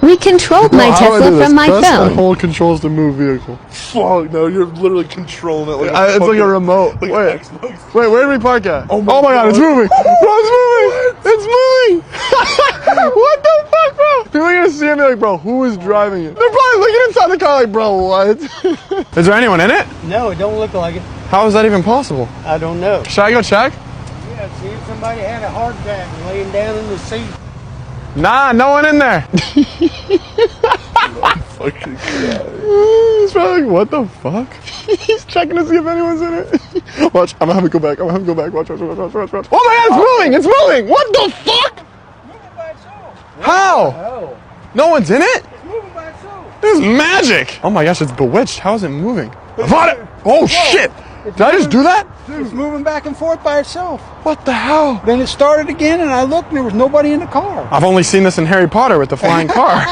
We controlled my Tesla from my Press and phone. hold controls to move vehicle. Fuck no, you're literally controlling it like It's like a remote. like Wait, Xbox. wait, where did we park at? Oh my god, it's moving! Bro, it's moving! It's moving! What the fuck, bro? People are gonna see it and be like, bro, who is driving it? They're probably looking inside the car like, bro, what? Is there anyone in it? No, it don't look like it. How is that even possible? I don't know. Should I go check? Yeah, see if somebody had a heart attack laying down in the seat. Nah, no one in there. Fucking God. He's probably like, what the fuck? He's checking to see if anyone's in it. Watch, I'm gonna have it go back. I'm gonna have it go back. Watch. Oh my god, it's moving! It's moving! What the fuck? Moving by itself. How? Oh, No one's in it? it's moving by itself. This is magic! Oh my gosh, it's bewitched. How is it moving? I bought it! Oh shit! Did I just do that? It's moving back and forth by itself. What the hell? Then it started again, and I looked, and there was nobody in the car. I've only seen this in Harry Potter with the flying car.